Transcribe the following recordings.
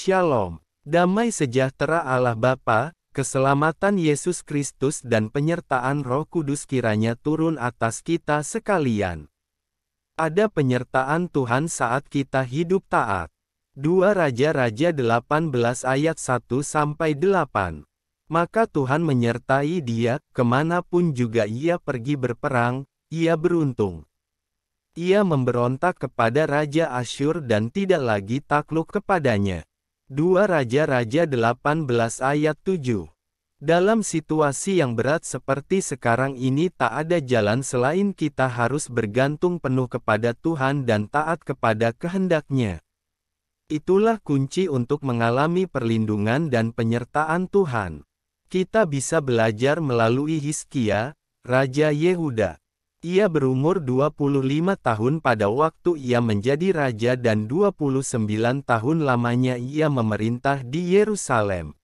Shalom. Damai sejahtera Allah Bapa, keselamatan Yesus Kristus dan penyertaan Roh Kudus kiranya turun atas kita sekalian. Ada penyertaan Tuhan saat kita hidup taat. 2 Raja-Raja 18 ayat 1-8. Maka Tuhan menyertai dia, kemanapun juga ia pergi berperang, ia beruntung. Ia memberontak kepada Raja Asyur dan tidak lagi takluk kepadanya. 2 Raja-Raja 18 ayat 7. Dalam situasi yang berat seperti sekarang ini tak ada jalan selain kita harus bergantung penuh kepada Tuhan dan taat kepada kehendak-Nya. Itulah kunci untuk mengalami perlindungan dan penyertaan Tuhan. Kita bisa belajar melalui Hizkia, Raja Yehuda. Ia berumur 25 tahun pada waktu ia menjadi raja dan 29 tahun lamanya ia memerintah di Yerusalem.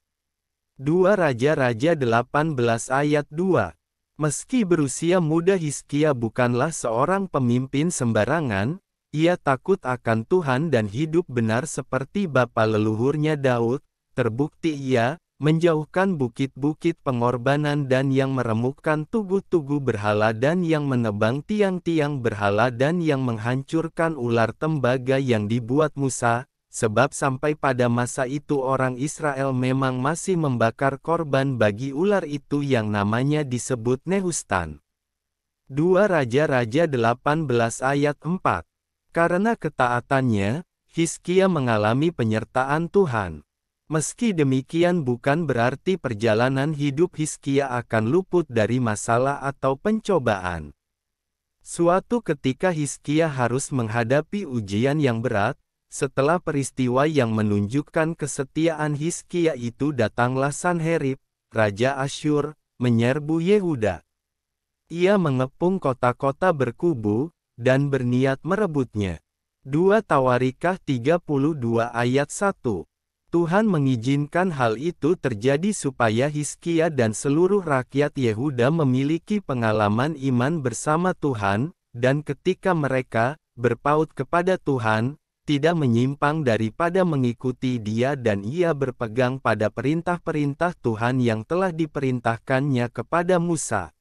2 Raja-Raja 18 ayat 2. Meski berusia muda Hizkia bukanlah seorang pemimpin sembarangan, ia takut akan Tuhan dan hidup benar seperti bapa leluhurnya Daud, terbukti ia menjauhkan bukit-bukit pengorbanan dan yang meremukkan tugu-tugu berhala dan yang menebang tiang-tiang berhala dan yang menghancurkan ular tembaga yang dibuat Musa, sebab sampai pada masa itu orang Israel memang masih membakar korban bagi ular itu yang namanya disebut Nehustan. 2 Raja-Raja 18 ayat 4. Karena ketaatannya, Hizkia mengalami penyertaan Tuhan. Meski demikian bukan berarti perjalanan hidup Hizkia akan luput dari masalah atau pencobaan. Suatu ketika Hizkia harus menghadapi ujian yang berat, setelah peristiwa yang menunjukkan kesetiaan Hizkia itu datanglah Sanherib, Raja Asyur, menyerbu Yehuda. Ia mengepung kota-kota berkubu, dan berniat merebutnya. 2 Tawarikh 32 ayat 1. Tuhan mengizinkan hal itu terjadi supaya Hizkia dan seluruh rakyat Yehuda memiliki pengalaman iman bersama Tuhan, dan ketika mereka berpaut kepada Tuhan, tidak menyimpang daripada mengikuti Dia dan ia berpegang pada perintah-perintah Tuhan yang telah diperintahkannya kepada Musa.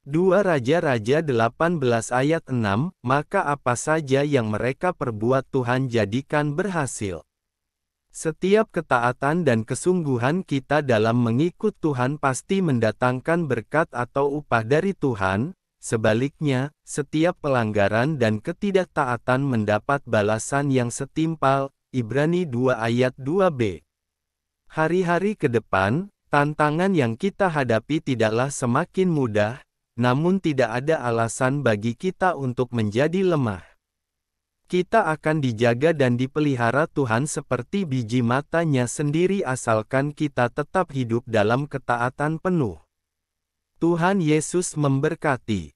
2 Raja-Raja 18 ayat 6, maka apa saja yang mereka perbuat Tuhan jadikan berhasil. Setiap ketaatan dan kesungguhan kita dalam mengikut Tuhan pasti mendatangkan berkat atau upah dari Tuhan, sebaliknya, setiap pelanggaran dan ketidaktaatan mendapat balasan yang setimpal, Ibrani 2 ayat 2b. Hari-hari ke depan, tantangan yang kita hadapi tidaklah semakin mudah, namun tidak ada alasan bagi kita untuk menjadi lemah. Kita akan dijaga dan dipelihara Tuhan seperti biji matanya sendiri asalkan kita tetap hidup dalam ketaatan penuh. Tuhan Yesus memberkati.